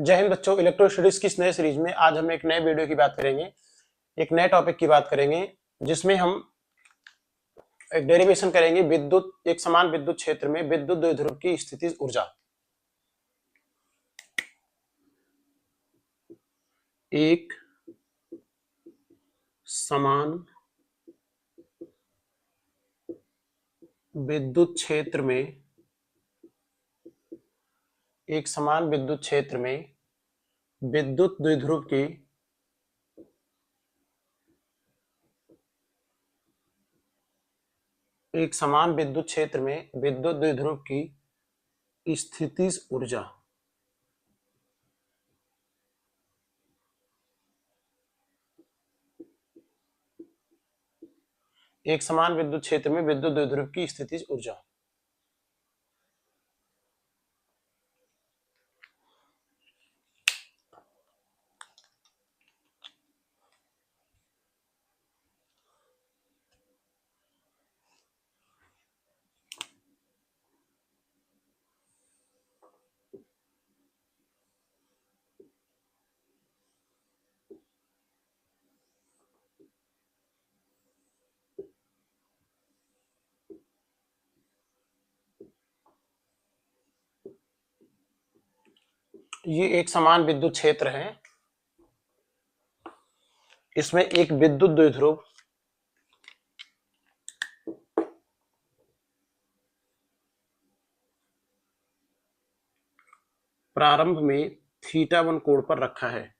जय हिंद बच्चों, electro studies की इस नए सीरीज में आज हम एक नए वीडियो की बात करेंगे, एक नए टॉपिक की बात करेंगे जिसमें हम एक डेरिवेशन करेंगे विद्युत एक समान विद्युत क्षेत्र में विद्युत द्विध्रुव की स्थितिज ऊर्जा। एक समान विद्युत क्षेत्र में एक समान विद्युत क्षेत्र में विद्युत द्विध्रुव की एक समान विद्युत क्षेत्र में विद्युत द्विध्रुव की स्थितिज ऊर्जा। एक समान विद्युत क्षेत्र में विद्युत द्विध्रुव की स्थितिज ऊर्जा। ये एक समान विद्युत क्षेत्र है, इसमें एक विद्युत द्विध्रुव प्रारंभ में θ1 कोण पर रखा है।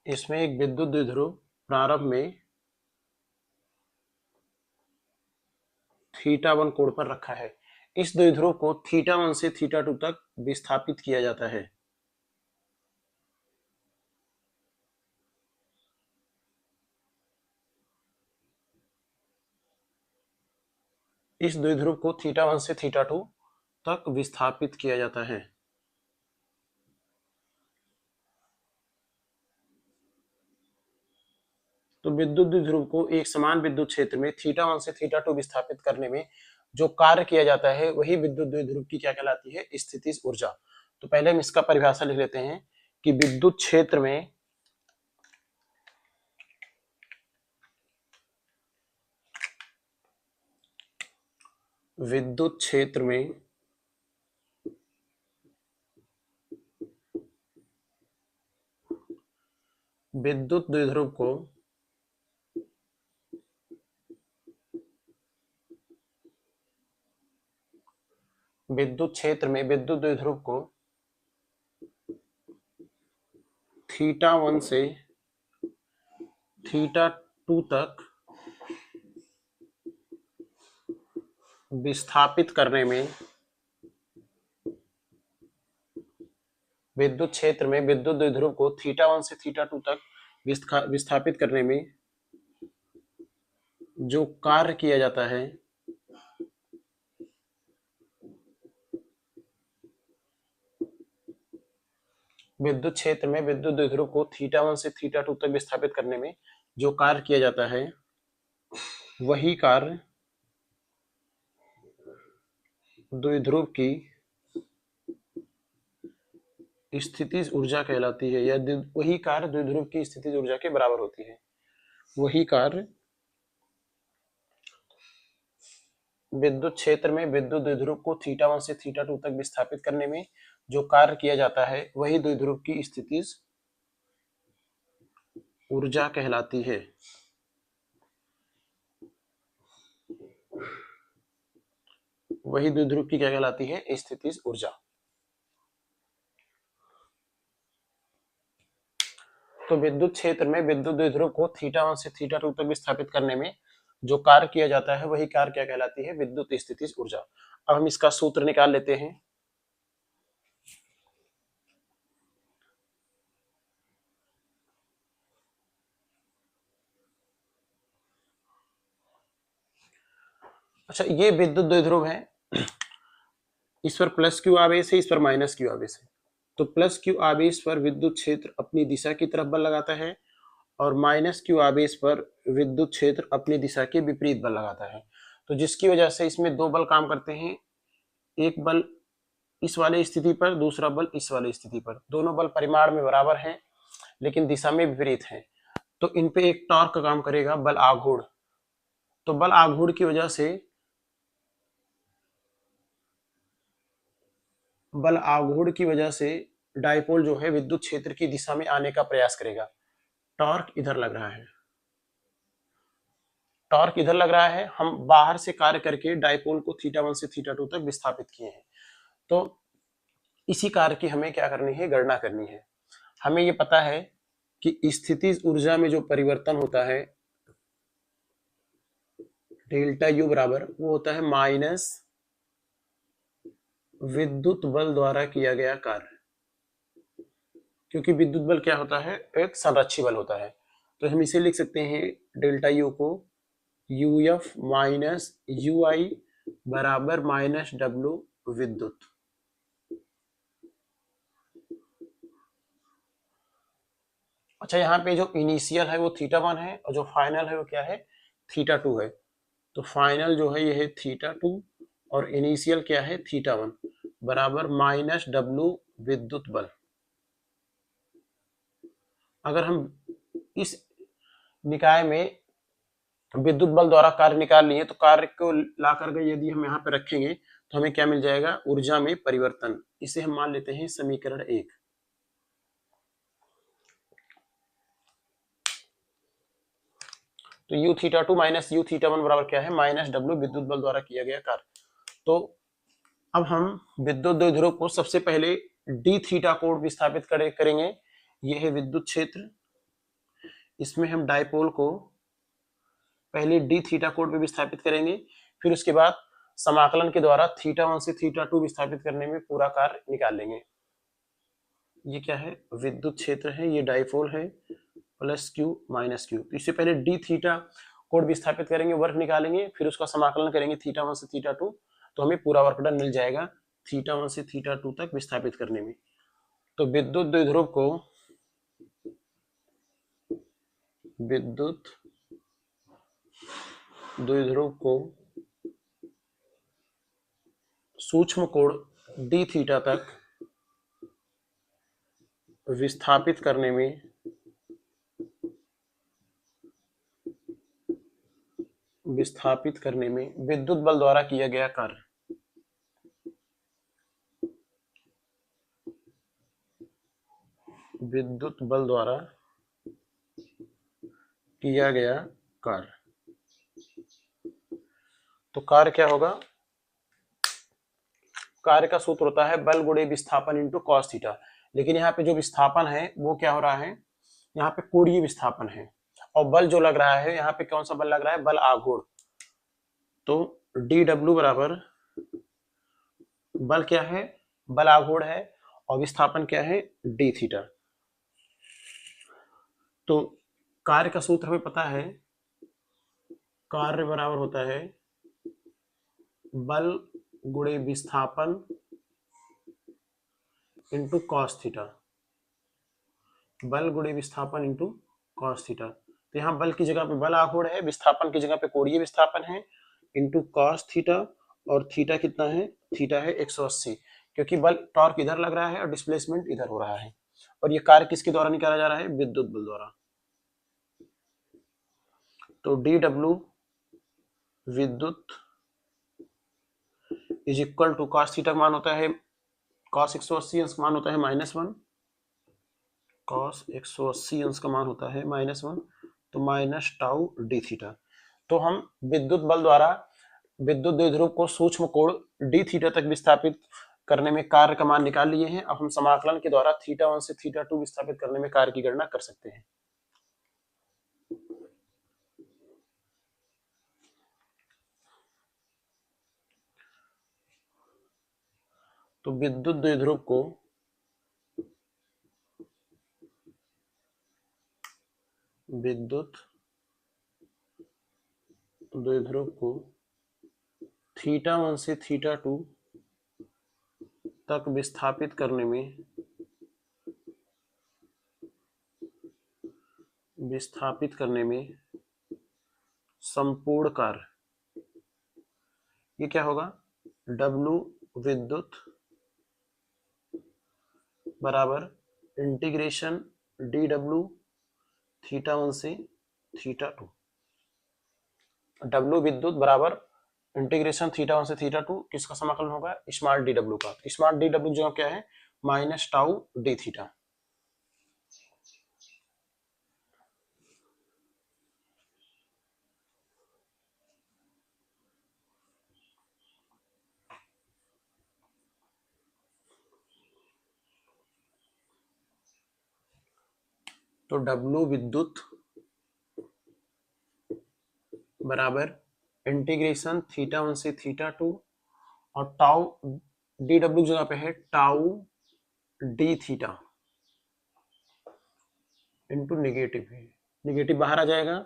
इसमें एक विद्युत द्विध्रुव प्रारंभ में θ1 कोण पर रखा है। इस द्विध्रुव को θ1 से θ2 तक विस्थापित किया जाता है। इस द्विध्रुव को θ1 से θ2 तक विस्थापित किया जाता है। तो विद्युत द्विध्रुव को एक समान विद्युत क्षेत्र में θ1 से θ2 विस्थापित करने में जो कार्य किया जाता है वही विद्युत द्विध्रुव की क्या कहलाती है? स्थितिज ऊर्जा। तो पहले हम इसका परिभाषा लिख लेते हैं कि विद्युत क्षेत्र में विद्युत क्षेत्र में विद्युत द्विध्रुव को विद्युत क्षेत्र में विद्युत द्विध्रुव को θ1 से θ2 तक विस्थापित करने में विद्युत क्षेत्र में विद्युत द्विध्रुव को θ1 से θ2 तक विस्थापित करने में जो कार्य किया जाता है विद्युत क्षेत्र में विद्युत द्विध्रुव को θ1 से θ2 तक विस्थापित करने में जो कार्य किया जाता है वही कार्य द्विध्रुव की स्थितिज ऊर्जा कहलाती है, या वही कार्य द्विध्रुव की स्थितिज ऊर्जा के बराबर होती है। वही कार्य विद्युत क्षेत्र में विद्युत द्विध्रुव को θ1 से θ2 तक विस्थापित करने में जो कार्य किया जाता है वही द्विध्रुव की स्थितिज ऊर्जा कहलाती है। वही द्विध्रुव की क्या कहलाती है? स्थितिज ऊर्जा। तो विद्युत क्षेत्र में विद्युत द्विध्रुव को θ1 से θ2 तक विस्थापित करने में जो कार्य किया जाता है वही कार्य क्या कहलाती है? विद्युत स्थितिज ऊर्जा। अब हम इसका सूत्र निकाल लेते हैं। अच्छा, ये विद्युत द्विध्रुव है, इस पर प्लस क्यू आवेश है, इस पर माइनस क्यू आवेश है। तो प्लस क्यू आवेश पर विद्युत क्षेत्र अपनी दिशा की तरफ बल लगाता है और माइनस क्यू आवेश पर विद्युत क्षेत्र अपनी दिशा के विपरीत बल लगाता है। तो जिसकी वजह से इसमें दो बल काम करते हैं। एक बल इस वाले स्थिति पर, दूसरा बल इस वाले स्थिति पर। दोनों बल परिमाण में बराबर हैं लेकिन दिशा में विपरीत हैं। तो इन पे एक टॉर्क का काम करेगा बल आघूर्ण। तो बल आघूर्ण की वजह से, बल आघूर्ण की वजह से डायपोल जो है विद्युत क्षेत्र की दिशा में आने का प्रयास करेगा। टॉर्क इधर लग रहा है, टॉर्क इधर लग रहा है। हम बाहर से कार्य करके डायपोल को θ1 से θ2 तक विस्थापित किए हैं। तो इसी कार्य की हमें क्या करनी है, गणना करनी है। हमें ये पता है कि स्थितिज ऊर्जा में जो परिवर्तन होता है डेल्टा यू बराबर, वो होता है माइनस विद्युत बल द्वारा किया गया कार्य। क्योंकि विद्युत बल क्या होता है, एक संरक्षी बल होता है। तो हम इसे लिख सकते हैं डेल्टा यू को यू एफ माइनस यू आई बराबर माइनस डब्ल्यू विद्युत। अच्छा, यहाँ पे जो इनिशियल है वो θ1 है और जो फाइनल है वो क्या है, θ2 है। तो फाइनल जो है ये है θ2 और इनिशियल क्या है, θ1 बराबर माइनस डब्ल्यू विद्युत बल। अगर हम इस निकाय में विद्युत बल द्वारा कार्य निकाल लिए तो कार्य को ला करके यदि हम यहाँ पे रखेंगे तो हमें क्या मिल जाएगा, ऊर्जा में परिवर्तन। इसे हम मान लेते हैं समीकरण 1। तो यू θ2 माइनस यू θ1 बराबर क्या है, माइनस डब्ल्यू विद्युत बल द्वारा किया गया कार्य। तो अब हम विद्युत द्विध्रुव को सबसे पहले डी थीटा कोण विस्थापित करेंगे। यह है विद्युत क्षेत्र। इसमें हम डायपोल को पहले डी थीटा कोण पे विस्थापित करेंगे, फिर उसके बाद समाकलन के द्वारा θ1 से θ2 विस्थापित करने में पूरा कार्य निकाल लेंगे। ये क्या है, विद्युत क्षेत्र है, ये डायपोल है, प्लस क्यू माइनस क्यू। तो इससे पहले डी थीटा कोण विस्थापित करेंगे, वर्क निकालेंगे, फिर उसका समाकलन करेंगे θ1 से θ2, तो हमें पूरा वर्क डन मिल जाएगा θ1 से θ2 तक विस्थापित करने में। तो विद्युत द्विध्रुव को सूक्ष्म कोण डी थीटा तक विस्थापित करने में विद्युत बल द्वारा किया गया कार्य। विद्युत बल द्वारा किया गया कार्य। तो कार्य क्या होगा, कार्य का सूत्र होता है बल गुणे विस्थापन इंटू कॉस थीटा। लेकिन यहाँ पे जो विस्थापन है वो क्या हो रहा है, यहाँ पे कोणीय विस्थापन है, और बल जो लग रहा है यहाँ पे कौन सा बल लग रहा है, बल आघूर्ण। तो डी डब्ल्यू बराबर बल क्या है, बल आघूर्ण है, और विस्थापन क्या है, डी थीटा। तो कार्य का सूत्र हमें पता है, कार्य बराबर होता है बल गुणे विस्थापन इंटू कॉस थीटा। बल गुणे विस्थापन इंटू कॉस थीटा। तो यहाँ बल की जगह पे बल आघूर्ण है, विस्थापन की जगह पे कोणीय विस्थापन है, इंटू कॉस थीटा। और थीटा कितना है, थीटा है 180, क्योंकि बल टॉर्क इधर लग रहा है और डिस्प्लेसमेंट इधर हो रहा है। और ये कार्य किसके द्वारा निकाला जा रहा है, विद्युत बल द्वारा। तो डी डब्ल्यू विद्युत is equal to cos theta मान होता है, कॉस 180 अंश मान होता है -1, कॉस 180 अंश का मान होता है -1, तो माइनस टाउ डी थीटा। तो हम विद्युत बल द्वारा विद्युत द्विध्रुव को सूक्ष्म कोण डी थीटा तक विस्थापित करने में कार्य का मान निकाल लिए हैं। अब हम समाकलन के द्वारा θ1 से θ2 विस्थापित करने में कार्य की गणना कर सकते हैं। तो विद्युत द्विध्रुव को θ1 से θ2 तक विस्थापित करने में संपूर्ण कार्य, ये क्या होगा, W विद्युत बराबर इंटीग्रेशन डी डब्ल्यू थीटा 1 से थीटा 2। डब्ल्यू विद्युत बराबर इंटीग्रेशन थीटा 1 से थीटा 2 किसका समाकलन होगा, स्मॉल डी डब्ल्यू का। स्मॉल डी डब्ल्यू जो क्या है, माइनस टाउ डी थीटा। तो डब्ल्यू विद्युत बराबर इंटीग्रेशन थीटा 1 से थीटा 2 और टाउ डी डब्ल्यू जगह पे है tau D theta into negative है, निगेटिव बाहर आ जाएगा,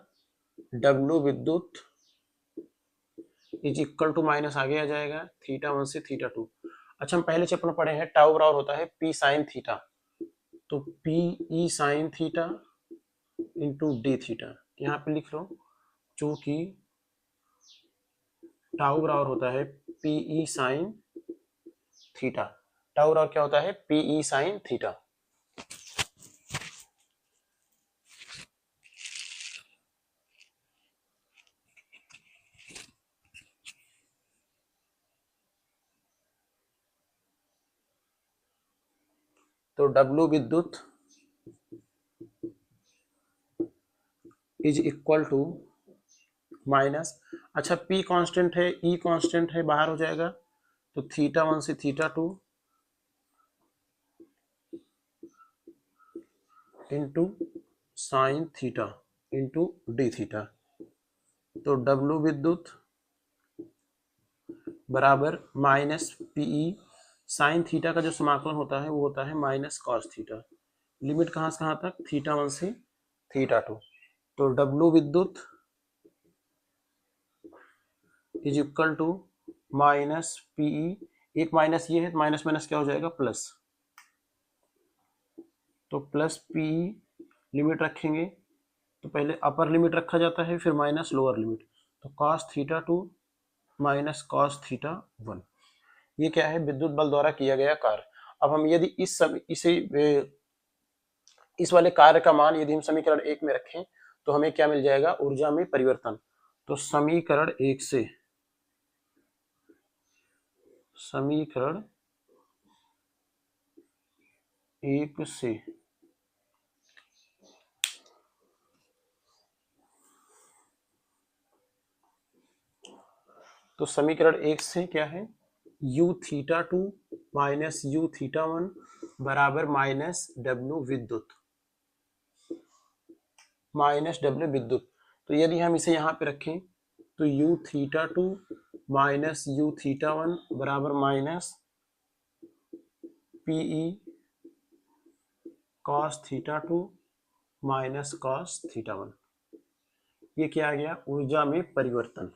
डब्ल्यू विद्युत इज इक्वल टू माइनस आगे आ जाएगा थीटा 1 से थीटा 2। अच्छा हम पहले चैप्टर में पढ़े हैं टाउ बराबर होता है पी साइन थीटा, तो P E sine theta into D theta यहाँ पे लिख लो, चूंकि टाउ बराबर होता है P E sine theta. Tau बराबर क्या होता है, पी ई साइन थीटा। तो डब्ल्यू विद्युत इज इक्वल टू माइनस, अच्छा P कांस्टेंट है, E कांस्टेंट है, बाहर हो जाएगा, तो थीटा 1 से theta 2 into sine theta into D theta. तो W विद्युत बराबर माइनस PE साइन थीटा का जो समाकलन होता है वो होता है माइनस कॉस थीटा। लिमिट कहाँ से कहाँ तक, थीटा 1 से थीटा 2। तो W विद्युत is equal to minus PE, एक माइनस ये है, माइनस माइनस क्या हो जाएगा प्लस, तो प्लस PE लिमिट रखेंगे, तो पहले अपर लिमिट रखा जाता है फिर माइनस लोअर लिमिट, तो cos theta 2 minus cos theta 1। ये क्या है, विद्युत बल द्वारा किया गया कार्य। अब हम यदि इस वाले कार्य का मान यदि हम समीकरण 1 में रखें तो हमें क्या मिल जाएगा, ऊर्जा में परिवर्तन। तो समीकरण 1 से तो समीकरण 1 से क्या है, u theta 2 minus u theta 1 बराबर माइनस डब्ल्यू विद्युत, माइनस डब्ल्यू विद्युत। तो यदि हम इसे यहाँ पे रखें तो u theta 2 minus u theta 1 बराबर minus PE cos theta 2 minus cos theta 1। ये क्या आ गया, ऊर्जा में परिवर्तन।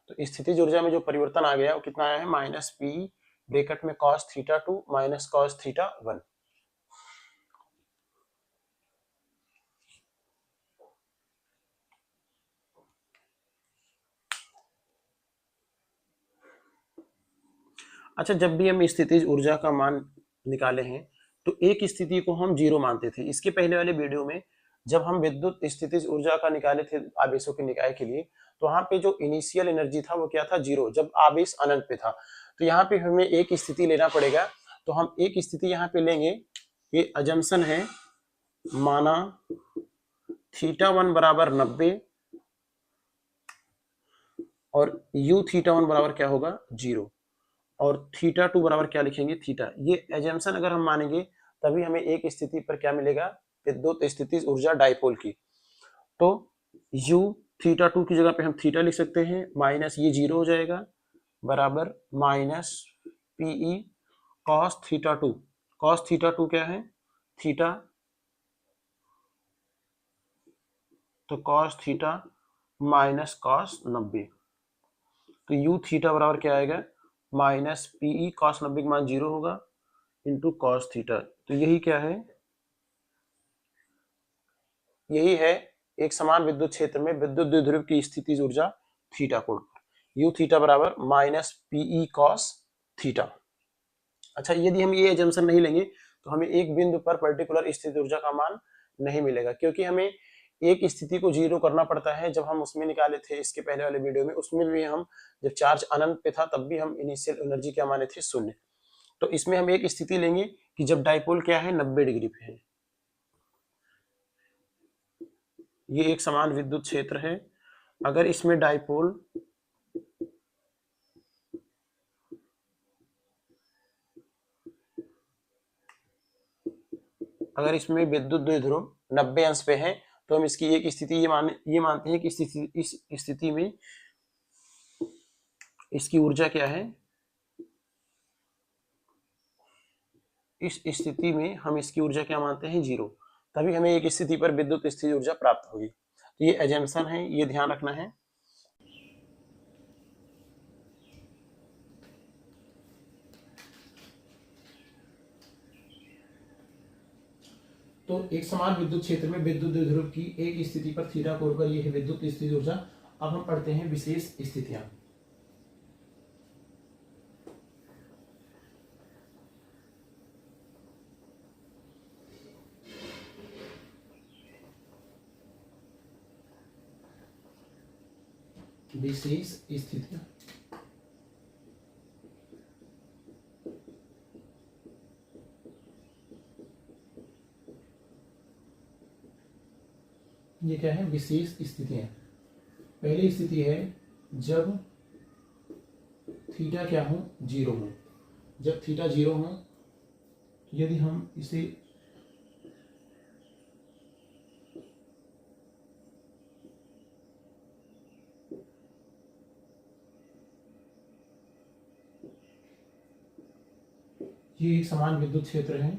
तो स्थितिज ऊर्जा में जो परिवर्तन आ गया वो कितना आया है, माइनस PE ब्रैकेट में cos theta 2 minus cos theta 1। अच्छा जब भी हम स्थितिज ऊर्जा का मान निकाले हैं तो एक स्थिति को हम जीरो मानते थे। इसके पहले वाले वीडियो में जब हम विद्युत स्थितिज ऊर्जा का निकाले थे आवेशों के निकाय के लिए, तो वहां पे जो इनिशियल एनर्जी था वो क्या था, जीरो, जब आवेश अनंत पे था। तो यहाँ पे हमें एक स्थिति लेना पड़ेगा, तो हम एक स्थिति यहाँ पे लेंगे, ये अजम्पशन है, माना थीटा 1 बराबर 90 और u थीटा 1 बराबर क्या होगा, 0, और थीटा 2 बराबर क्या लिखेंगे, थीटा। ये एजम्पशन अगर हम मानेंगे तभी हमें एक स्थिति पर क्या मिलेगा, विद्युत स्थितिज ऊर्जा डाइपोल की। तो u थीटा 2 की जगह पे हम थीटा लिख सकते हैं, माइनस ये 0 हो जाएगा, बराबर minus PE cos theta 2। cos theta 2 क्या है, थीटा, तो cos थीटा माइनस cos 90, तो u थीटा बराबर क्या आएगा, माइनस PE cos 90 का मान 0 होगा इंटू cos थीटा। तो यही क्या है, यही है एक समान विद्युत क्षेत्र में विद्युत द्विध्रुव की स्थितिज ऊर्जा थीटा कोण पर। u थीटा बराबर माइनस PE cos थीटा। अच्छा यदि हम ये एजम्पशन नहीं लेंगे तो हमें एक बिंदु पर पर्टिकुलर स्थित ऊर्जा का मान नहीं मिलेगा, क्योंकि हमें एक स्थिति को जीरो करना पड़ता है। जब हम उसमें निकाले थे इसके पहले वाले वीडियो में, उसमें भी हम जब चार्ज अनंत पे था तब भी हम इनिशियल एनर्जी क्या माने थे, शून्य। तो इसमें हम एक स्थिति लेंगे कि जब डाइपोल क्या है, 90 डिग्री पे है। ये एक समान विद्युत क्षेत्र है। अगर इसमें डाइपोल अगर इसमें विद्युत द्विध्रुव 90 अंश पे है, तो हम इसकी एक स्थिति ये मानते हैं कि इस स्थिति में इसकी ऊर्जा क्या है, इस स्थिति में हम इसकी ऊर्जा क्या मानते हैं, जीरो। तभी हमें एक स्थिति पर विद्युत स्थिति ऊर्जा प्राप्त होगी। तो ये एजम्पशन है, ये ध्यान रखना है। तो एक समान विद्युत क्षेत्र में विद्युत द्विध्रुव की एक स्थिति पर थीटा कोण पर यह है विद्युत स्थिति ऊर्जा। अब हम पढ़ते हैं विशेष स्थितियां। विशेष स्थितियां ये क्या है, विशेष स्थितियां। पहली स्थिति है जब थीटा क्या हो, जीरो हो। जब थीटा जीरो हो, यदि हम इसे ये एक समान विद्युत क्षेत्र है।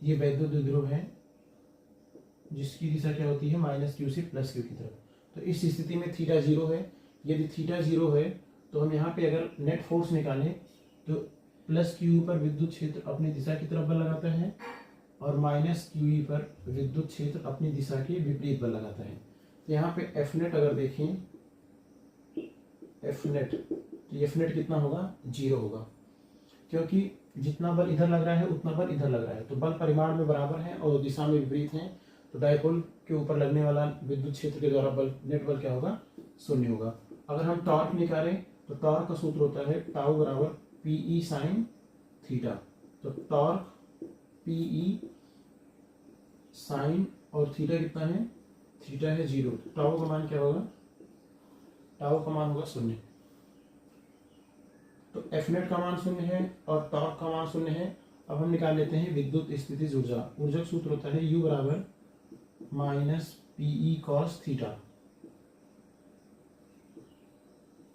ये विद्युत द्विध्रुव है जिसकी दिशा क्या होती है, माइनस क्यू से प्लस क्यू की तरफ। तो इस स्थिति में थीटा जीरो है। यदि थीटा जीरो है तो हम यहाँ पे अगर नेट फोर्स निकालें तो प्लस क्यू पर विद्युत क्षेत्र अपनी दिशा की तरफ बल लगाता है और माइनस क्यू पर विद्युत क्षेत्र अपनी दिशा के विपरीत बल लगाता है। तो यहाँ पे एफ नेट अगर देखें, एफ नेट, तो एफ नेट कितना होगा, जीरो होगा, क्योंकि जितना बल इधर लग रहा है उतना बल इधर लग रहा है। तो बल परिमाण में बराबर है और दिशा में विपरीत है। तो डाइपोल के ऊपर लगने वाला विद्युत क्षेत्र के द्वारा बल, नेट बल क्या होगा, शून्य होगा। अगर हम टॉर्क निकालें तो टॉर्क का सूत्र होता है टाउ बराबर पीई साइन थीटा। तो टॉर्क पीई साइन और थीटा कितना है, थीटा है जीरो। टाउ का मान क्या होगा, टाउ का मान होगा शून्य। तो एफ नेट का मान शून्य है और टॉर्क का मान शून्य है। अब हम निकाल लेते हैं विद्युत स्थितिज ऊर्जा। ऊर्जा सूत्र होता है U बराबर minus PE cos theta.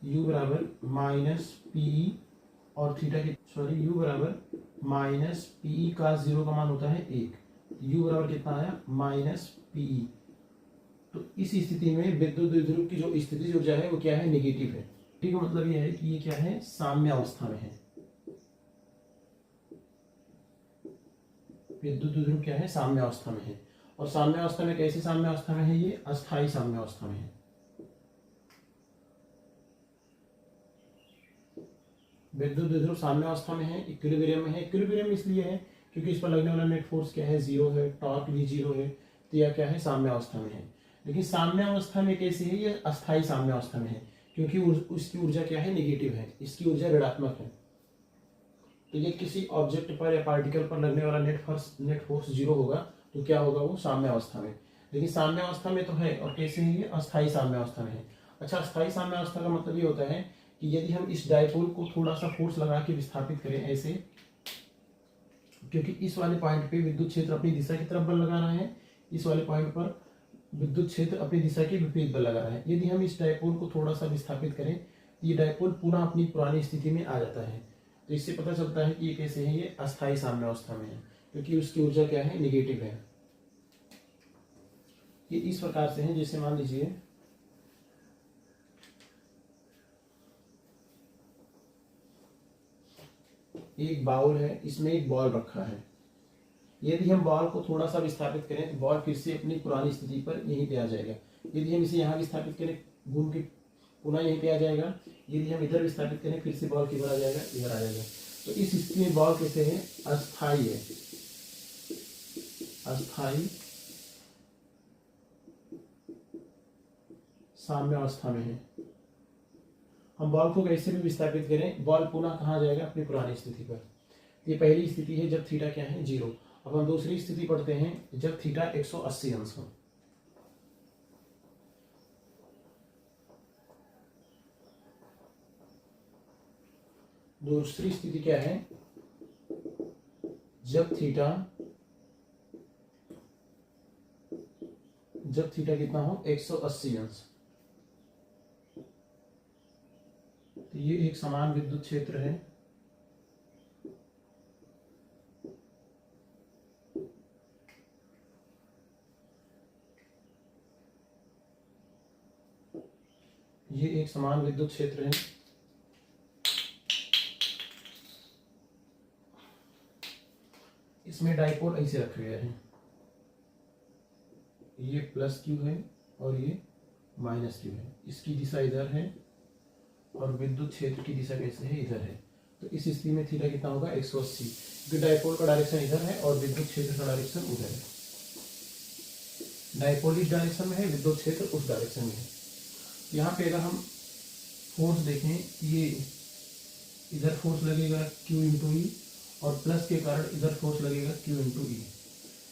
U बराबर माइनस पीई और थीटा की U बराबर माइनस पीई कॉस जीरो का मान होता है 1। U बराबर कितना आया, माइनस पीई। तो इस स्थिति में विद्युत द्विध्रुव की जो स्थितिज ऊर्जा है वो क्या है, नेगेटिव है। ठीक है, मतलब ये है कि ये क्या है, साम्य अवस्था में है। विद्युत द्विध्रुव क्या है, साम्य अवस्था में है। और साम्य अवस्था में कैसी साम्य अवस्था में है, ये अस्थायी साम्य अवस्था में है। विद्युत द्विध्रुव साम्य अवस्था में है, इक्विलिब्रियम में है। इक्विलिब्रियम इसलिए है क्योंकि इस पर लगने वाला नेट फोर्स क्या है, जीरो है, टॉर्क भी जीरो है। तो यह क्या है, साम्य अवस्था में है। लेकिन साम्य अवस्था में कैसी है, ये अस्थायी साम्य अवस्था में है, क्योंकि उसकी ऊर्जा क्या है, नेगेटिव है, इसकी ऊर्जा ऋणात्मक है। तो ये किसी ऑब्जेक्ट पर या पार्टिकल पर लगने वाला नेट फोर्स जीरो होगा, तो क्या होगा, वो साम्य अवस्था में। लेकिन साम्य अवस्था में तो है, और कैसे है, ये अस्थायी साम्य अवस्था में है। अच्छा, अस्थायी साम्य अवस्था का मतलब ये होता है कि यदि हम इस डाइपोल को थोड़ा सा फोर्स लगा के विस्थापित करें ऐसे, क्योंकि इस वाले पॉइंट पे विद्युत क्षेत्र अपनी दिशा की तरफ बल लगा रहा है, इस वाले पॉइंट पर विद्युत क्षेत्र अपनी दिशा के विपरीत बल लगा रहा है। यदि हम इस डाइपोल को थोड़ा सा विस्थापित करें, ये डाइपोल पुनः अपनी पुरानी स्थिति में आ जाता है। तो इससे पता चलता है कि ये कैसे है, ये अस्थायी साम्य अवस्था में है, क्योंकि उसकी ऊर्जा क्या है, नेगेटिव है। ये इस प्रकार से है, जैसे मान लीजिए एक बाउल है, इसमें एक बॉल रखा है। यदि हम बॉल को थोड़ा सा विस्थापित करें तो बॉल फिर से अपनी पुरानी स्थिति पर यहीं पे आ जाएगा। यदि हम इसे यहाँ विस्थापित करें घूम के पुनः यहीं पे आ जाएगा। यदि हम इधर विस्थापित करें फिर से बॉल किधर आ जाएगा, इधर आ जाएगा। तो इस स्थिति में बॉल कैसे है, अस्थाई है, अस्थाई साम्य अवस्था में है। हम बॉल को कैसे भी विस्थापित करें बॉल पुनः कहाँ जाएगा, अपनी पुरानी स्थिति पर। ये पहली स्थिति है जब थीटा क्या है, 0। अब हम दूसरी स्थिति पढ़ते हैं जब थीटा 180 अंश हो। दूसरी स्थिति क्या है, जब थीटा कितना हो, 180 अंश। तो ये एक समान विद्युत क्षेत्र है, ये एक समान विद्युत क्षेत्र है। इसमें डाइपोल ऐसे रखा गया है, ये प्लस क्यू है और ये माइनस क्यू है। इसकी दिशा इधर है और विद्युत क्षेत्र की दिशा कैसे है, इधर है। तो इस स्थिति में थीटा कितना होगा, 180, क्योंकि डाइपोल का डायरेक्शन इधर है और विद्युत क्षेत्र का डायरेक्शन उधर है। डाइपोल इस डायरेक्शन में है, विद्युत क्षेत्र उस डायरेक्शन में है। यहाँ पे अगर हम फोर्स देखें, ये इधर फोर्स लगेगा Q इंटू ई और प्लस के कारण इधर फोर्स लगेगा Q इंटू ई।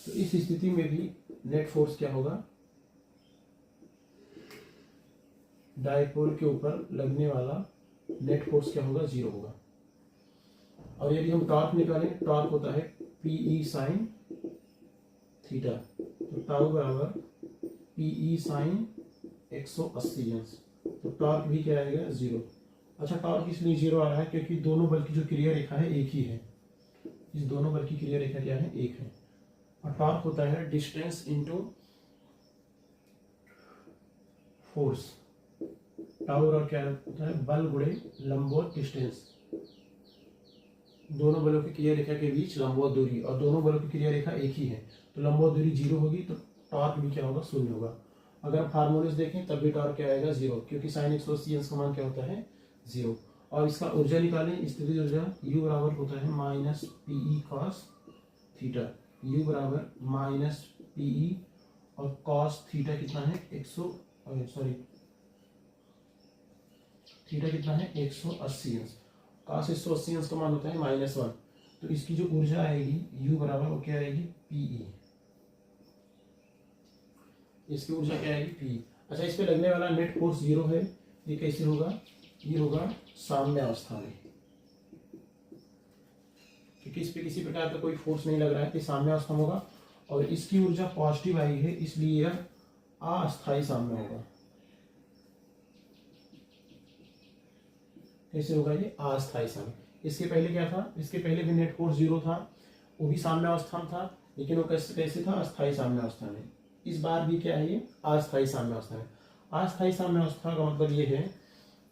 तो इस स्थिति में भी नेट फोर्स क्या होगा, डाइपोल के ऊपर लगने वाला नेट फोर्स क्या होगा, 0 होगा। और यदि हम टॉर्क निकालें, टॉर्क होता है PE साइन थीटा। तो टाउ बराबर PE साइन 180 अंश। तो टॉर्क भी क्या आएगा, 0। अच्छा, टॉर्क इसलिए 0 आ रहा है क्योंकि दोनों बल की जो क्रिया रेखा है एक ही है। इस दोनों बल की क्रिया रेखा क्या है, एक है। और टॉर्क होता है डिस्टेंस इंटू फोर्स। टाउ और क्या होता है, बल गुणे लंबवत डिस्टेंस। दोनों बलों की क्रिया रेखा के बीच लंबवत दूरी, और दोनों बलों की क्रिया रेखा एक ही है। तो लंबवत दूरी 0 होगी तो टॉर्क भी क्या होगा, 0 होगा। अगर फार्मूलेस देखें तब भी टॉर्क क्या आएगा, 0, क्योंकि साइन 180 अंश का मान क्या होता है, 0। और इसका ऊर्जा निकालें, स्थितिज ऊर्जा U बराबर होता है minus PE cos theta. U बराबर माइनस PE और कॉस थीटा कितना है, थीटा कितना है, 180 अंश। कॉस 180 अंश का मान होता है -1। तो इसकी जो ऊर्जा आएगी U बराबर वो क्या आएगी, PE। इसकी ऊर्जा क्या आएगी, PE। अच्छा, इस पे लगने वाला नेट फोर्स 0 है। ये कैसे होगा, ये होगा साम्य अवस्था में, क्योंकि इस पे किसी प्रकार का कोई फोर्स नहीं लग रहा है, तो साम्य अवस्था में होगा। और इसकी ऊर्जा पॉजिटिव आई है, इसलिए यह अस्थायी साम्य होगा। कैसे होगा, ये अस्थायी साम्य। इसके पहले क्या था, इसके पहले भी नेट फोर्स 0 था, वो भी साम्य अवस्था में था, लेकिन वो कैसे था, अस्थायी साम्य अवस्था में। इस बार भी क्या है, ये अस्थायी साम्य अवस्था में। अस्थायी साम्य अवस्था का मतलब ये है,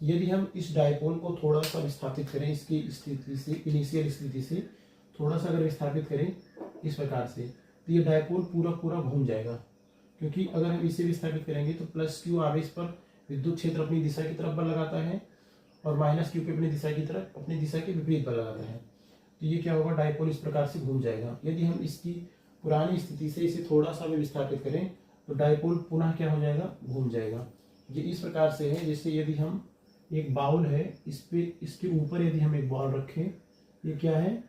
यदि हम इस डाइपोल को थोड़ा सा विस्थापित करें, इसकी स्थिति से, इनिशियल स्थिति से थोड़ा सा अगर विस्थापित करें इस प्रकार से, तो ये डाइपोल पूरा पूरा घूम जाएगा। क्योंकि अगर हम इसे विस्थापित करेंगे तो प्लस क्यू आवेश पर विद्युत क्षेत्र अपनी दिशा की तरफ बल लगाता है और माइनस क्यू पे अपनी दिशा की तरफ, अपनी दिशा के विपरीत बल लगाता है। तो ये क्या होगा, डाइपोल इस प्रकार से घूम जाएगा। यदि हम इसकी पुरानी स्थिति से इसे थोड़ा सा भी विस्थापित करें तो डाइपोल पुनः क्या हो जाएगा, घूम जाएगा। ये इस प्रकार से है, जैसे यदि हम एक बाउल है, इस पे, इसके ऊपर यदि हम एक बॉल रखें, ये क्या है,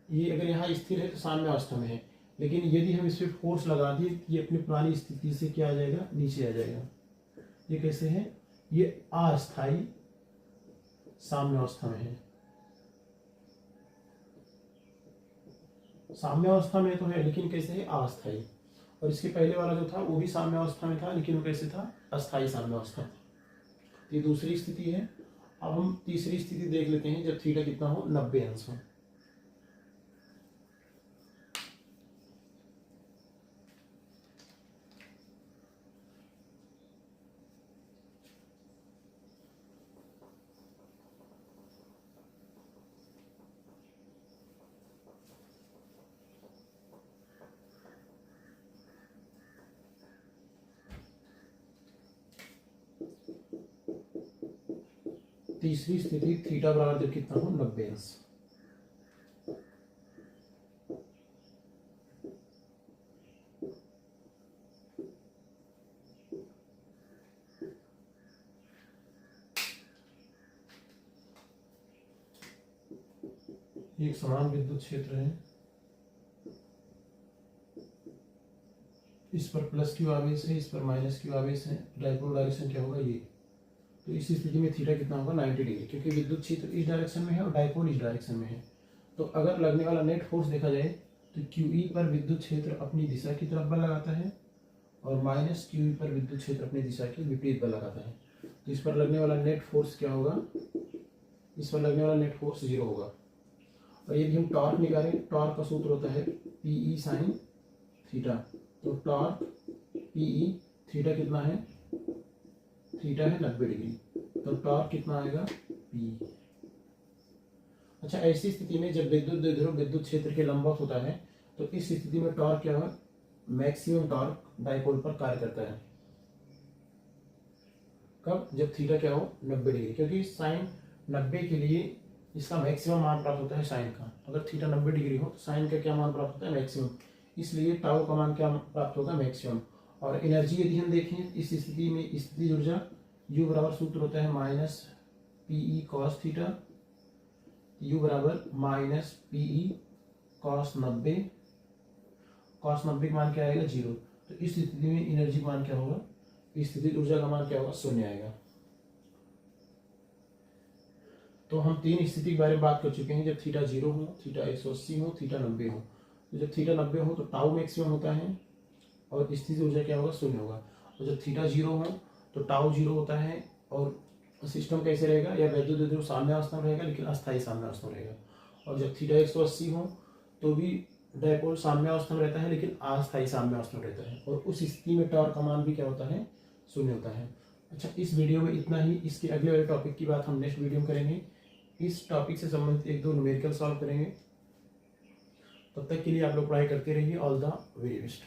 ये अगर यहाँ स्थिर है तो साम्य अवस्था में है, लेकिन यदि हम इस पे फोर्स लगा दिए, ये अपनी पुरानी स्थिति से क्या आ जाएगा, नीचे आ जाएगा। ये कैसे है, ये अस्थायी साम्य अवस्था में है। साम्य अवस्था में तो है, लेकिन कैसे है, अस्थायी। और इसके पहले वाला जो था वो भी साम्य अवस्था में था, लेकिन वो कैसे था, अस्थायी साम्य अवस्था। ये दूसरी स्थिति है। अब हम तीसरी स्थिति देख लेते हैं, जब थीटा कितना हो, 90 अंश हो। तीसरी स्थिति थीटा बराबर जब कितना हो 90 अंश। एक समान विद्युत क्षेत्र है, इस पर प्लस क्यू आवेश है, इस पर माइनस क्यू आवेश है, डाइपोल डायरेक्शन क्या होगा ये। तो इस स्थिति में थीटा कितना होगा 90 डिग्री, क्योंकि विद्युत क्षेत्र इस डायरेक्शन में है और डाइपोल इस डायरेक्शन में है। तो अगर लगने वाला नेट फोर्स देखा जाए तो QE पर विद्युत क्षेत्र अपनी दिशा की तरफ बल लगाता है और माइनस QE पर विद्युत क्षेत्र अपनी दिशा के विपरीत बल लगाता है। तो इस पर लगने वाला नेट फोर्स क्या होगा, इस पर लगने वाला नेट फोर्स 0 होगा। और यदि हम टॉर्क निकालें, टॉर्क का सूत्र होता है PE साइन थीटा। तो टॉर्क PE, थीटा कितना है, थीटा है 90 डिग्री, तो टॉर्क कितना आएगा P। अच्छा, ऐसी स्थिति में जब विद्युत द्विध्रुव विद्युत क्षेत्र के लंबवत होता है तो इस स्थिति में टॉर्क क्या होगा, मैक्सिमम टॉर्क डाइपोल पर कार्य करता है। कब, जब थीटा क्या हो 90 डिग्री, क्योंकि साइन 90 के लिए इसका मैक्सिमम मान प्राप्त होता है साइन का। अगर थीटा 90 डिग्री हो तो साइन का क्या मान प्राप्त होता है, मैक्सिमम, इसलिए टाउ का मान क्या प्राप्त होगा, मैक्सिमम। और एनर्जी यदि हम देखें इस स्थिति में, स्थितिज ऊर्जा U बराबर सूत्र होता है minus PE cos theta, U बराबर माइनस PE कॉस 90, कॉस 90 का मान क्या आएगा 0। तो इस स्थिति में एनर्जी मान क्या होगा, स्थितिज ऊर्जा का मान क्या होगा, 0 आएगा। तो हम 3 स्थिति के बारे में बात कर चुके हैं, जब थीटा 0 हो, थीटा 180 हो, थीटा 90 हो। तो जब थीटा 90 हो तो टाउ मैक्सिमम होता है और स्थितिज ऊर्जा क्या होगा, 0 होगा। और जब थीटा 0 हो तो टाउ 0 होता है और सिस्टम कैसे रहेगा, या वैद्युत द्विध्रुव साम्यावस्था में रहेगा लेकिन अस्थायी साम्यावस्था में रहेगा। और जब थीटा 180 हो तो भी डाइपोल साम्यावस्था में रहता है लेकिन अस्थायी साम्यावस्था में रहता है, और उस स्थिति में टॉर्क का मान भी क्या होता है, 0 होता है। अच्छा, इस वीडियो में इतना ही। इसके अगले वाले टॉपिक की बात हम नेक्स्ट वीडियो में करेंगे। इस टॉपिक से संबंधित 1-2 न्यूमेरिकल सॉल्व करेंगे। तब तक के लिए आप लोग पढ़ाई करते रहिए। All the very best.